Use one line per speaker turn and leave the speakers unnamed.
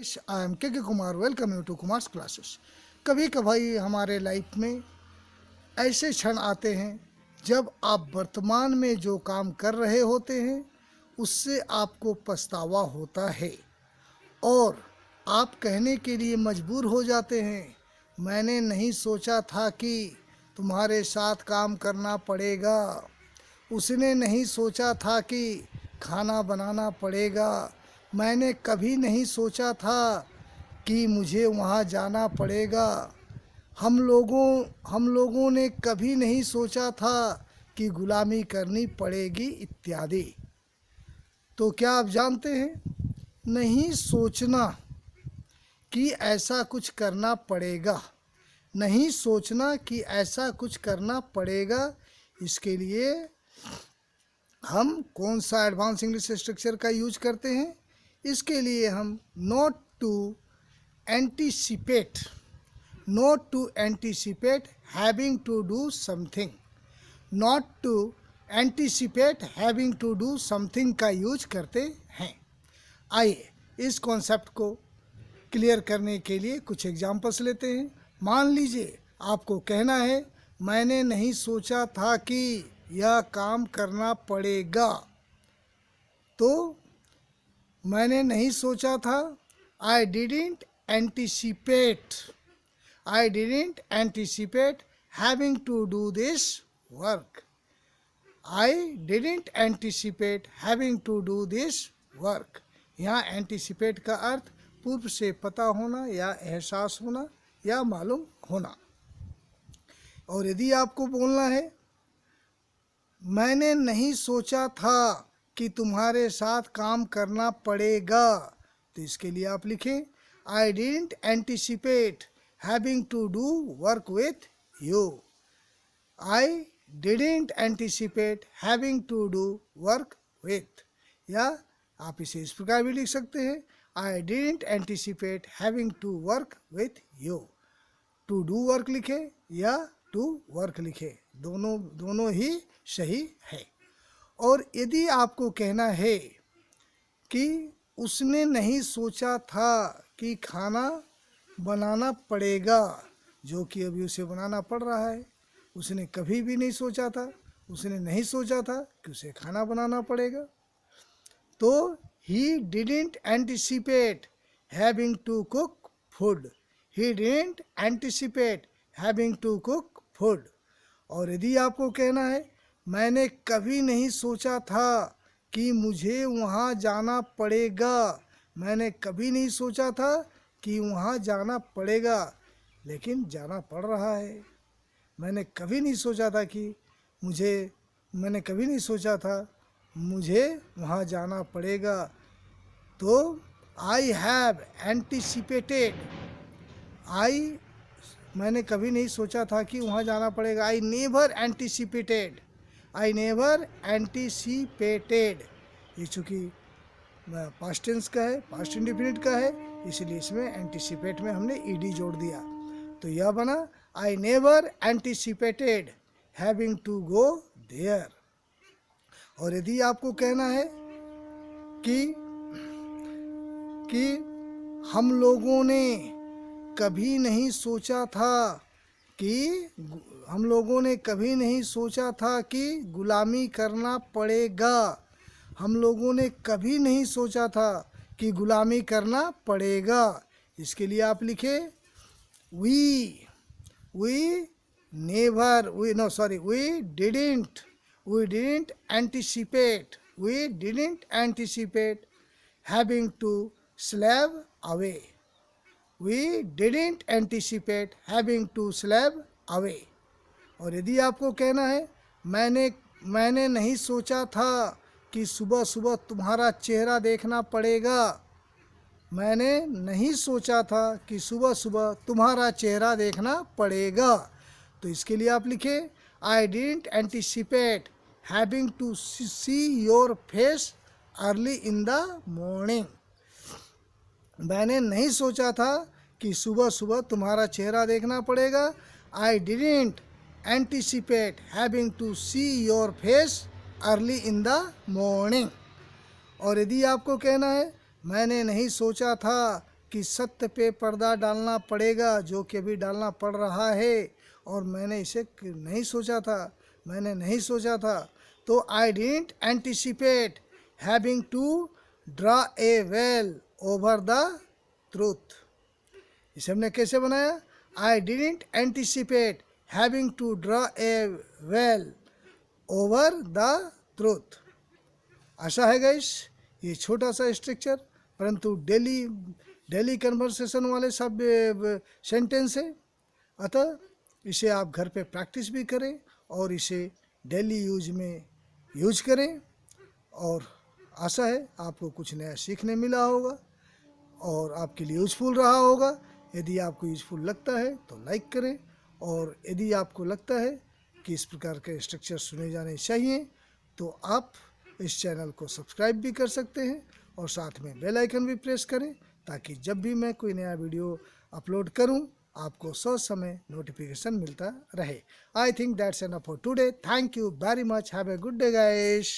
Guys, I am K Kumar. Welcome you to Kumar's classes. कभी कभाई हमारे लाइफ में ऐसे क्षण आते हैं जब आप वर्तमान में जो काम कर रहे होते हैं उससे आपको पछतावा होता है और आप कहने के लिए मजबूर हो जाते हैं, मैंने नहीं सोचा था कि तुम्हारे साथ काम करना पड़ेगा। उसने नहीं सोचा था कि खाना बनाना पड़ेगा। मैंने कभी नहीं सोचा था कि मुझे वहाँ जाना पड़ेगा। हम लोगों ने कभी नहीं सोचा था कि गुलामी करनी पड़ेगी इत्यादि। तो क्या आप जानते हैं, नहीं सोचना कि ऐसा कुछ करना पड़ेगा, नहीं सोचना कि ऐसा कुछ करना पड़ेगा, इसके लिए हम कौन सा एडवांस इंग्लिश स्ट्रक्चर का यूज करते हैं? इसके लिए हम not to anticipate, not to anticipate having to do something, not to anticipate having to do something का यूज करते हैं। आइए इस कॉन्सेप्ट को क्लियर करने के लिए कुछ एग्जांपल्स लेते हैं। मान लीजिए आपको कहना है, मैंने नहीं सोचा था कि यह काम करना पड़ेगा। तो मैंने नहीं सोचा था, I didn't anticipate having to do this work. I didn't anticipate having to do this work. यहाँ एंटीसिपेट का अर्थ पूर्व से पता होना या एहसास होना या मालूम होना। और यदि आपको बोलना है, मैंने नहीं सोचा था कि तुम्हारे साथ काम करना पड़ेगा, तो इसके लिए आप लिखें, I didn't anticipate having to do work with you. I didn't anticipate having to do work with. या आप इसे इस प्रकार भी लिख सकते हैं, I didn't anticipate having to work with you. To do work लिखे या टू वर्क लिखे, दोनों ही सही है। और यदि आपको कहना है कि उसने नहीं सोचा था कि खाना बनाना पड़ेगा, जो कि अभी उसे बनाना पड़ रहा है, उसने कभी भी नहीं सोचा था, उसने नहीं सोचा था कि उसे खाना बनाना पड़ेगा। तो he didn't anticipate having to cook food, he didn't anticipate having to cook food. और यदि आपको कहना है, मैंने कभी नहीं सोचा था कि मुझे वहाँ जाना पड़ेगा, मैंने कभी नहीं सोचा था कि वहाँ जाना पड़ेगा, लेकिन जाना पड़ रहा है। मैंने कभी नहीं सोचा था कि मैंने कभी नहीं सोचा था मुझे वहाँ जाना पड़ेगा। तो आई हैव एंटीसिपेटेड, मैंने कभी नहीं सोचा था कि वहाँ जाना पड़ेगा। आई नेवर एंटीसिपेटेड, आई नेवर एंटीसिपेटेड। ये चूँकि पास्ट टेंस का है, पास्ट इंडेफिनिट का है, इसलिए इसमें एंटीसिपेट में हमने ईडी जोड़ दिया। तो यह बना, I never anticipated having to go there. और यदि आपको कहना है कि हम लोगों ने कभी नहीं सोचा था कि गुलामी करना पड़ेगा, हम लोगों ने कभी नहीं सोचा था कि गुलामी करना पड़ेगा। इसके लिए आप लिखे, we didn't anticipate having to slave away. We didn't anticipate having to slave away. और यदि आपको कहना है, मैंने नहीं सोचा था कि सुबह सुबह तुम्हारा चेहरा देखना पड़ेगा, मैंने नहीं सोचा था कि सुबह सुबह तुम्हारा चेहरा देखना पड़ेगा। तो इसके लिए आप लिखे, I didn't anticipate having to see your face early in the morning. मैंने नहीं सोचा था कि सुबह सुबह तुम्हारा चेहरा देखना पड़ेगा। I didn't anticipate having to see your face early in the morning. और यदि आपको कहना है, मैंने नहीं सोचा था कि सत्य पे पर्दा डालना पड़ेगा, जो कि अभी डालना पड़ रहा है, और मैंने इसे नहीं सोचा था, तो I didn't anticipate having to draw a veil over the truth. इसे हमने कैसे बनाया? I didn't anticipate having to draw a veil over the truth. आशा है गाइस ये छोटा सा स्ट्रक्चर, परंतु डेली कन्वर्सेशन वाले सब सेंटेंस है, अतः इसे आप घर पे प्रैक्टिस भी करें और इसे डेली यूज में यूज करें। और आशा है आपको कुछ नया सीखने मिला होगा और आपके लिए यूजफुल रहा होगा। यदि आपको यूजफुल लगता है तो लाइक करें, और यदि आपको लगता है कि इस प्रकार के स्ट्रक्चर सुने जाने चाहिए तो आप इस चैनल को सब्सक्राइब भी कर सकते हैं और साथ में बेल आइकन भी प्रेस करें, ताकि जब भी मैं कोई नया वीडियो अपलोड करूं आपको समय नोटिफिकेशन मिलता रहे। I think that's enough for today. Thank you very much. Have a good day guys.